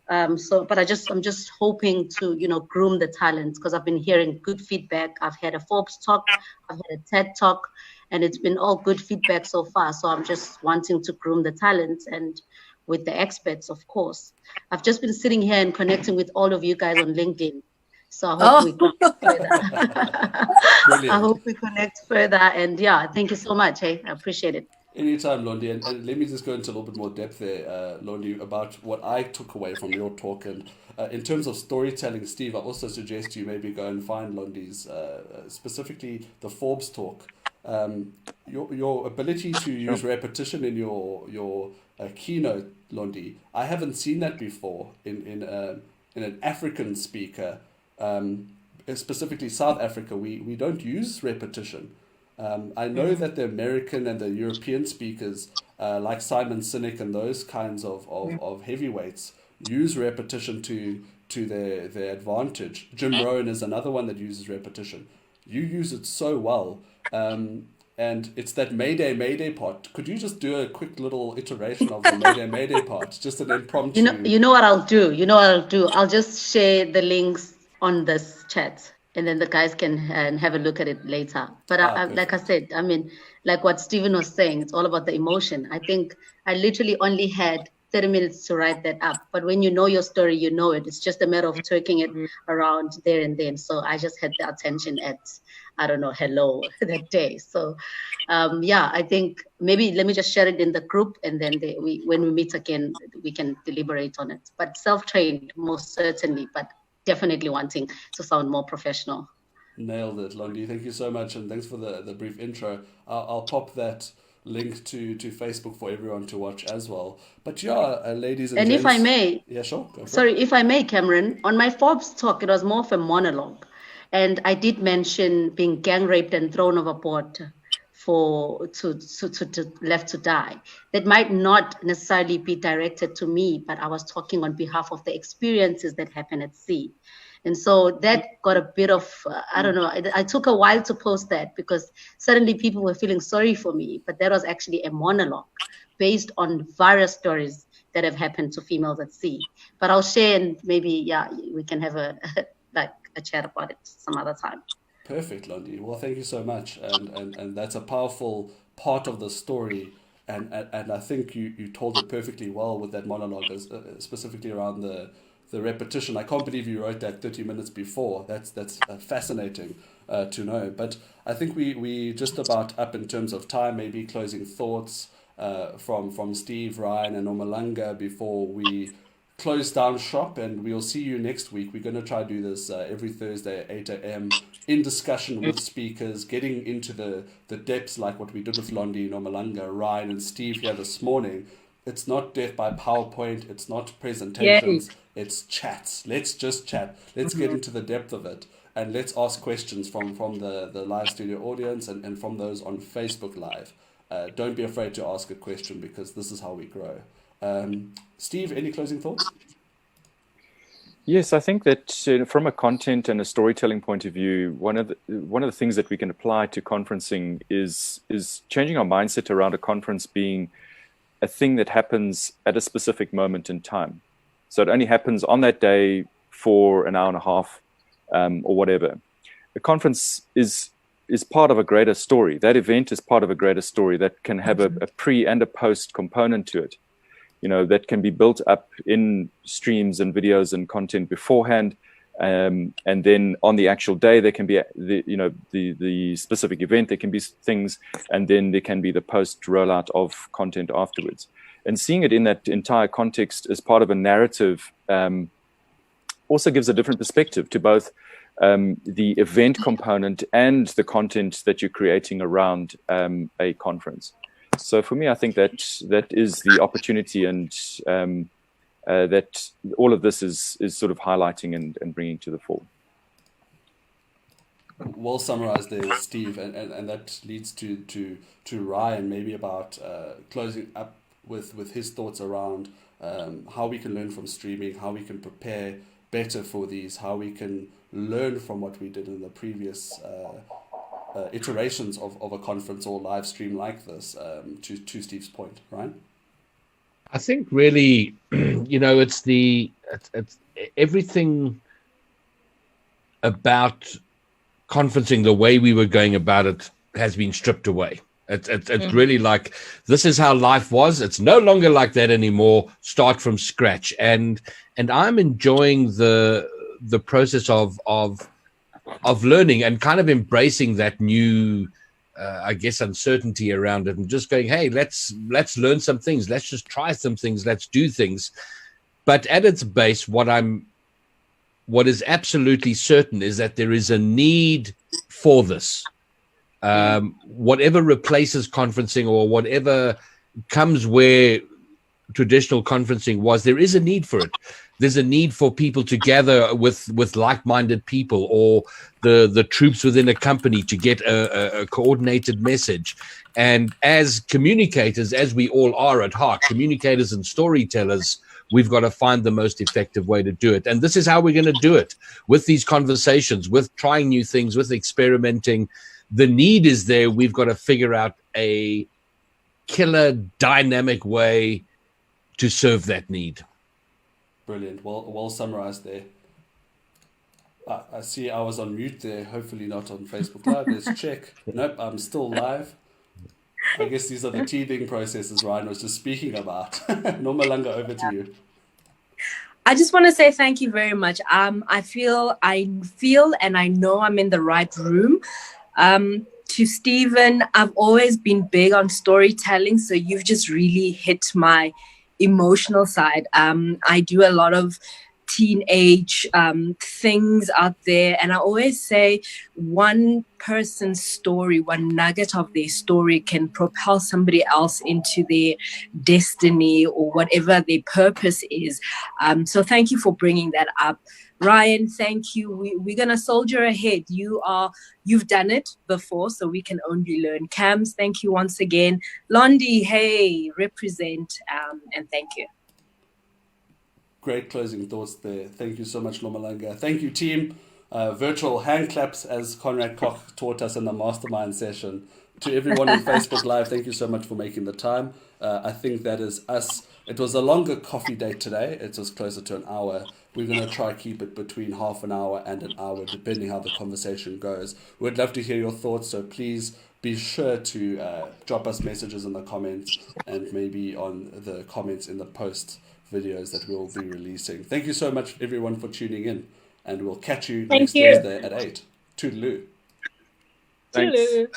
Speaker 5: I'm just hoping to, groom the talent, because I've been hearing good feedback. I've had a Forbes talk, I've had a TED talk, and it's been all good feedback so far. So I'm just wanting to groom the talent and with the experts, of course. I've just been sitting here and connecting with all of you guys on LinkedIn. So I hope we connect further. I hope we connect further. And yeah, thank you so much. Hey, I appreciate it.
Speaker 2: Anytime, Londi. And let me just go into a little bit more depth there, Londi, about what I took away from your talk. And in terms of storytelling, Steve, I also suggest you maybe go and find Londi's, specifically the Forbes talk. Your ability to use repetition in your keynote, Londi, I haven't seen that before in an African speaker, specifically South Africa. We don't use repetition. I know that the American and the European speakers, like Simon Sinek and those kinds of heavyweights, use repetition to their advantage. Jim Rohn is another one that uses repetition. You use it so well. And it's that Mayday, Mayday part. Could you just do a quick little iteration of the Mayday, Mayday part? Just an impromptu.
Speaker 5: You know what I'll do? I'll just share the links on this chat, and then the guys can have a look at it later. But like I said, I mean, like what Stephen was saying, it's all about the emotion. I think I literally only had 30 minutes to write that up. But when you know your story, you know it. It's just a matter of twerking it around there and then. So I just had the attention at, I don't know, hello that day. So I think maybe let me just share it in the group, and then when we meet again, we can deliberate on it. But self-trained, most certainly, but definitely wanting to sound more professional.
Speaker 2: Nailed it, Londi. Thank you so much, and thanks for the brief intro. I'll pop that link to Facebook for everyone to watch as well. But ladies and gents.
Speaker 5: And if I may,
Speaker 2: yeah, sure.
Speaker 5: If I may, Cameron, on my Forbes talk, it was more of a monologue, and I did mention being gang raped and thrown overboard to left to die. That might not necessarily be directed to me, but I was talking on behalf of the experiences that happen at sea. And so that got a bit of, I don't know, I took a while to post that because suddenly people were feeling sorry for me, but that was actually a monologue based on various stories that have happened to females at sea. But I'll share, and maybe, we can have a chat about it some other time.
Speaker 2: Perfect, Londi. Well, thank you so much. And that's a powerful part of the story. And I think you told it perfectly well with that monologue, specifically around the repetition. I can't believe you wrote that 30 minutes before. That's fascinating to know. But I think we just about up in terms of time. Maybe closing thoughts from Steve, Ryan, and Nomalanga before we close down shop, and we'll see you next week. We're going to try to do this every Thursday at 8 a.m. in discussion with speakers, getting into the depths like what we did with Londi, Nomalanga, Ryan, and Steve here this morning. It's not death by PowerPoint. It's not presentations. Yay. It's chats. Let's just chat. Let's get into the depth of it, and let's ask questions from the live studio audience and from those on Facebook Live. Don't be afraid to ask a question, because this is how we grow. Steve, any closing thoughts?
Speaker 3: Yes, I think that from a content and a storytelling point of view, one of the things that we can apply to conferencing is changing our mindset around a conference being a thing that happens at a specific moment in time. So it only happens on that day for an hour and a half or whatever. A conference is part of a greater story. That event is part of a greater story that can have a pre and a post component to it. That can be built up in streams and videos and content beforehand. And then on the actual day, there can be the specific event, there can be things, and then there can be the post rollout of content afterwards. And seeing it in that entire context as part of a narrative also gives a different perspective to both the event component and the content that you're creating around a conference. So for me, I think that is the opportunity, and that all of this is sort of highlighting and bringing to the fore.
Speaker 2: Well summarized there, Steve, and that leads to Ryan, maybe about closing up with his thoughts around how we can learn from streaming, how we can prepare better for these, how we can learn from what we did in the previous iterations of a conference or live stream like this, to Steve's point, right?
Speaker 1: I think really, it's everything about conferencing, the way we were going about it, has been stripped away. It's really like, this is how life was. It's no longer like that anymore. Start from scratch. And I'm enjoying the process of learning and kind of embracing that new I guess, uncertainty around it, and just going, hey, let's learn some things. Let's just try some things. Let's do things. But at its base, what is absolutely certain is that there is a need for this. Whatever replaces conferencing or whatever comes where traditional conferencing was, there is a need for it. There's a need for people to gather with like-minded people, or the troops within a company to get a coordinated message. And as communicators, as we all are at heart, communicators and storytellers, we've got to find the most effective way to do it. And this is how we're going to do it, with these conversations, with trying new things, with experimenting. The need is there. We've got to figure out a killer, dynamic way to serve that need.
Speaker 2: Brilliant. Well summarized there. I see I was on mute there. Hopefully not on Facebook Live. Let's check. Nope, I'm still live. I guess these are the teething processes Ryan was just speaking about. Nomalanga, over to you.
Speaker 4: I just want to say thank you very much. I feel and I know I'm in the right room. To Stephen, I've always been big on storytelling, so you've just really hit my emotional side. I do a lot of teenage things out there, and I always say one person's story, one nugget of their story can propel somebody else into their destiny or whatever their purpose is. So thank you for bringing that up. Ryan, thank you. We're gonna soldier ahead. You've done it before, so we can only learn. Cams, thank you once again. Londi, hey, represent, and thank you.
Speaker 2: Great closing thoughts there. Thank you so much, Nomalanga. Thank you, team. Virtual hand claps, as Conrad Koch taught us in the mastermind session. To everyone on Facebook Live, thank you so much for making the time. I think that is us. It was a longer coffee date today. It was closer to an hour. We're going to try keep it between half an hour and an hour, depending how the conversation goes. We'd love to hear your thoughts, so please be sure to drop us messages in the comments and maybe on the comments in the post videos that we'll be releasing. Thank you so much, everyone, for tuning in, and we'll catch you next Thursday at 8. Toodaloo.
Speaker 3: Thanks.
Speaker 4: Toodaloo.